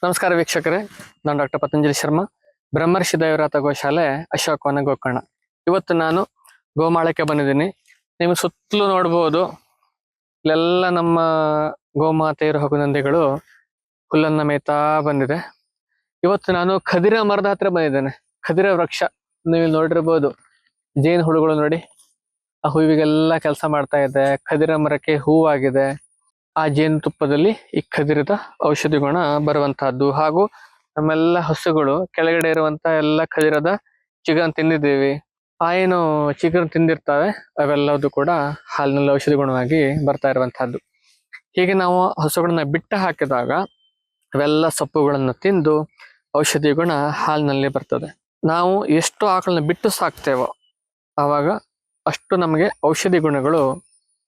ನಮಸ್ಕಾರ ವೀಕ್ಷಕರೇ, ನಾನು ಡಾಕ್ಟರ್ ಪತಂಜಲಿ ಶರ್ಮಾ, ಬ್ರಹ್ಮರ್ಷಿ ದೇವರಾತ ಗೋಶಾಲೆ, ಅಶೋಕವನ ಗೋಕರ್ಣ. ಇವತ್ತು ನಾನು ಗೋಮಾಳಕ್ಕೆ ಬಂದಿದ್ದೀನಿ. ನೀವು ಸುತ್ತಲೂ ನೋಡ್ಬೋದು, ಇಲ್ಲೆಲ್ಲ ನಮ್ಮ ಗೋಮಾತೆಯರು ಹಾಗೂ ನಂದಿಗಳು ಹುಲ್ಲನ್ನ ಮೇಯ್ತಾ ಬಂದಿದೆ. ಇವತ್ತು ನಾನು ಖದಿರ ಮರದ ಹತ್ರ ಬಂದಿದ್ದೇನೆ. ಖದಿರ ವೃಕ್ಷ ನೀವು ನೋಡಿರ್ಬೋದು, ಜೇನು ಹುಳುಗಳು ನೋಡಿ, ಆ ಹೂವಿಗೆಲ್ಲ ಕೆಲಸ ಮಾಡ್ತಾ ಇದೆ. ಖದಿರ ಮರಕ್ಕೆ ಹೂವಾಗಿದೆ. ಆ ಜೇನುತುಪ್ಪದಲ್ಲಿ ಈ ಖದಿರದ ಔಷಧಿ ಗುಣ ಬರುವಂತಹದ್ದು. ಹಾಗೂ ನಮ್ಮೆಲ್ಲ ಹಸುಗಳು ಕೆಳಗಡೆ ಇರುವಂತ ಎಲ್ಲ ಖದಿರದ ಚಿಗುರನ್ನು ತಿಂದಿದ್ದೀವಿ. ಆ ಏನು ಚಿಗುರನ್ನು ತಿಂದಿರ್ತವೆ ಅವೆಲ್ಲದು ಕೂಡ ಹಾಲಿನಲ್ಲಿ ಔಷಧಿ ಗುಣವಾಗಿ ಬರ್ತಾ ಇರುವಂತಹದ್ದು. ಹೀಗೆ ನಾವು ಹಸುಗಳನ್ನ ಬಿಟ್ಟು ಹಾಕಿದಾಗ ಅವೆಲ್ಲ ಸೊಪ್ಪುಗಳನ್ನು ತಿಂದು ಔಷಧಿ ಗುಣ ಹಾಲಿನಲ್ಲಿ ಬರ್ತದೆ. ನಾವು ಎಷ್ಟು ಆಕಳನ್ನ ಬಿಟ್ಟು ಸಾಕ್ತೇವೋ ಆವಾಗ ಅಷ್ಟು ನಮಗೆ ಔಷಧಿ ಗುಣಗಳು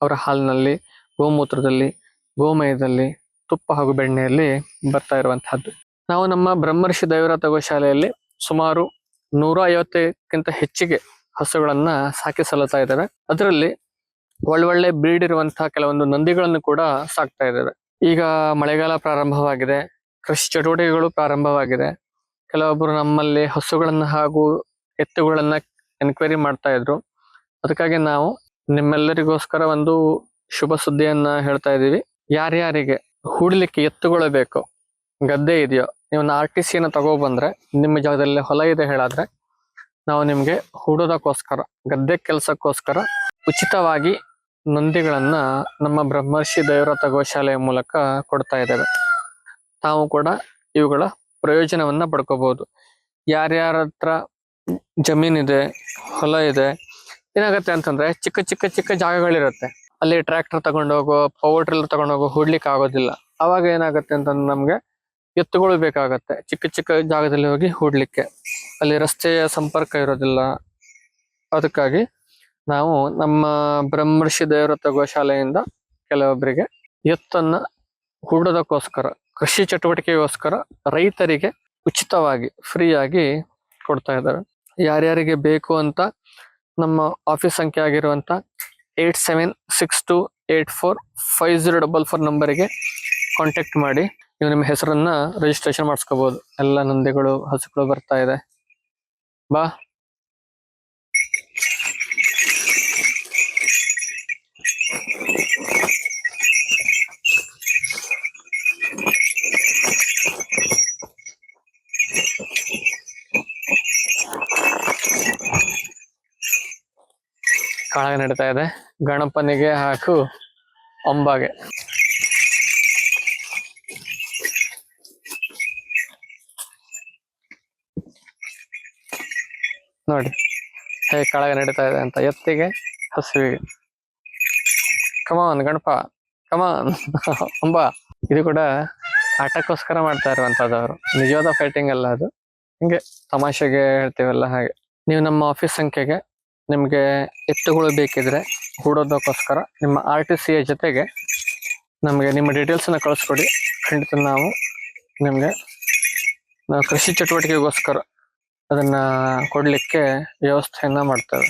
ಅವರ ಹಾಲಿನಲ್ಲಿ, ಗೋಮೂತ್ರದಲ್ಲಿ, ಗೋಮಯದಲ್ಲಿ, ತುಪ್ಪ ಹಾಗೂ ಬೆಣ್ಣೆಯಲ್ಲಿ ಬರ್ತಾ ಇರುವಂತಹದ್ದು. ನಾವು ನಮ್ಮ ಬ್ರಹ್ಮರ್ಷಿ ದೇವರಾತ ಗೋಶಾಲೆಯಲ್ಲಿ ಸುಮಾರು 150ಕ್ಕಿಂತ ಹೆಚ್ಚಿಗೆ ಹಸುಗಳನ್ನ ಸಾಕಿ ಸಲ್ಲುತ್ತಾ ಇದ್ದೇವೆ. ಅದರಲ್ಲಿ ಒಳ್ಳೊಳ್ಳೆ ಬ್ರೀಡ್ ಇರುವಂತಹ ಕೆಲವೊಂದು ನಂದಿಗಳನ್ನು ಕೂಡ ಸಾಕ್ತಾ ಇದ್ದೇವೆ. ಈಗ ಮಳೆಗಾಲ ಪ್ರಾರಂಭವಾಗಿದೆ, ಕೃಷಿ ಚಟುವಟಿಕೆಗಳು ಪ್ರಾರಂಭವಾಗಿದೆ. ಕೆಲವೊಬ್ಬರು ನಮ್ಮಲ್ಲಿ ಹಸುಗಳನ್ನ ಹಾಗೂ ಎತ್ತುಗಳನ್ನ ಎನ್ಕ್ವೈರಿ ಮಾಡ್ತಾ ಇದ್ರು. ಅದಕ್ಕಾಗಿ ನಾವು ನಿಮ್ಮೆಲ್ಲರಿಗೋಸ್ಕರ ಒಂದು ಶುಭ ಸುದ್ದಿಯನ್ನ ಹೇಳ್ತಾ ಇದ್ದೀವಿ. ಯಾರ್ಯಾರಿಗೆ ಹೂಡ್ಲಿಕ್ಕೆ ಎತ್ತುಗಳು ಬೇಕು, ಗದ್ದೆ ಇದೆಯೋ, ನೀವು RTC ತಗೊಬಂದ್ರೆ, ನಿಮ್ಮ ಜಾಗದಲ್ಲಿ ಹೊಲ ಇದೆ ಹೇಳಾದ್ರೆ, ನಾವು ನಿಮ್ಗೆ ಹೂಡೋದಕ್ಕೋಸ್ಕರ, ಗದ್ದೆ ಕೆಲಸಕ್ಕೋಸ್ಕರ ಉಚಿತವಾಗಿ ನಂದಿಗಳನ್ನ ನಮ್ಮ ಬ್ರಹ್ಮರ್ಷಿ ದೇವರಾತ ಗೋಶಾಲೆಯ ಮೂಲಕ ಕೊಡ್ತಾ ಇದ್ದೇವೆ. ತಾವು ಕೂಡ ಇವುಗಳ ಪ್ರಯೋಜನವನ್ನ ಪಡ್ಕೋಬಹುದು. ಯಾರ್ಯಾರ ಹತ್ರ ಜಮೀನಿದೆ, ಹೊಲ ಇದೆ, ಏನಾಗತ್ತೆ ಅಂತಂದ್ರೆ ಚಿಕ್ಕ ಚಿಕ್ಕ ಚಿಕ್ಕ ಜಾಗಗಳಿರುತ್ತೆ, ಅಲ್ಲಿ ಟ್ರ್ಯಾಕ್ಟರ್ ತಗೊಂಡೋಗೋ, ಪವರ್ ಟ್ರಿಲ್ಲರ್ ತಗೊಂಡೋಗೋ ಹೂಡ್ಲಿಕ್ಕೆ ಆಗೋದಿಲ್ಲ. ಅವಾಗ ಏನಾಗುತ್ತೆ ಅಂತಂದ್ರೆ ನಮ್ಗೆ ಎತ್ತುಗಳು ಬೇಕಾಗತ್ತೆ ಚಿಕ್ಕ ಚಿಕ್ಕ ಜಾಗದಲ್ಲಿ ಹೋಗಿ ಹೂಡ್ಲಿಕ್ಕೆ. ಅಲ್ಲಿ ರಸ್ತೆಯ ಸಂಪರ್ಕ ಇರೋದಿಲ್ಲ. ಅದಕ್ಕಾಗಿ ನಾವು ನಮ್ಮ ಬ್ರಹ್ಮರ್ಷಿ ದೇವರಾತ ಗೋಶಾಲೆಯಿಂದ ಕೆಲವೊಬ್ಬರಿಗೆ ಎತ್ತನ್ನ ಹೂಡೋದಕ್ಕೋಸ್ಕರ, ಕೃಷಿ ಚಟುವಟಿಕೆಗೋಸ್ಕರ ರೈತರಿಗೆ ಉಚಿತವಾಗಿ ಫ್ರೀಯಾಗಿ ಕೊಡ್ತಾ ಇದ್ದಾರೆ. ಯಾರ್ಯಾರಿಗೆ ಬೇಕು ಅಂತ ನಮ್ಮ ಆಫೀಸ್ ಸಂಖ್ಯೆ ಆಗಿರುವಂತ 8762845044 ನಂಬರಿಗೆ ಕಾಂಟ್ಯಾಕ್ಟ್ ಮಾಡಿ ನೀವು ನಿಮ್ಮ ಹೆಸರನ್ನ ರಿಜಿಸ್ಟ್ರೇಷನ್ ಮಾಡಿಸ್ಕೋಬಹುದು. ಎಲ್ಲ ನಂದಿಗಳು, ಹಸುಗಳು ಬರ್ತಾ ಇದೆ. ಬಾ. ಕಾಳಗ ನಡೀತಾ ಇದೆ. ಗಣಪನಿಗೆ ಹಾಕು ಅಂಬಾಗೆ. ನೋಡಿ ಹೇಗೆ ಕಾಳಗ ನಡೀತಾ ಇದೆ ಅಂತ. ಎತ್ತಿಗೆ, ಹಸುವಿಗೆ. ಕಮಾನ್ ಗಣಪ, ಕಮಾನ್ ಅಂಬ. ಇದು ಕೂಡ ಆಟಕ್ಕೋಸ್ಕರ ಮಾಡ್ತಾ ಇರುವಂತದವರು, ನಿಜವಾದ ಫೈಟಿಂಗ್ ಅಲ್ಲ ಅದು. ಹಿಂಗೆ ತಮಾಷೆಗೆ ಹೇಳ್ತೀವಲ್ಲ ಹಾಗೆ. ನೀವು ನಮ್ಮ ಆಫೀಸ್ ಸಂಖ್ಯೆಗೆ ನಿಮ್ಗೆ ಎತ್ತುಗಳು ಬೇಕಿದ್ರೆ ಹೂಡೋದಕ್ಕೋಸ್ಕರ ನಿಮ್ಮ RTC ಜೊತೆಗೆ ನಮಗೆ ನಿಮ್ಮ ಡೀಟೇಲ್ಸ್ನ ಕಳಿಸ್ಕೊಡಿ. ಖಂಡಿತ ನಾವು ನಿಮಗೆ ಕೃಷಿ ಚಟುವಟಿಕೆಗೋಸ್ಕರ ಅದನ್ನ ಕೊಡ್ಲಿಕ್ಕೆ ವ್ಯವಸ್ಥೆಯನ್ನ ಮಾಡ್ತೇವೆ.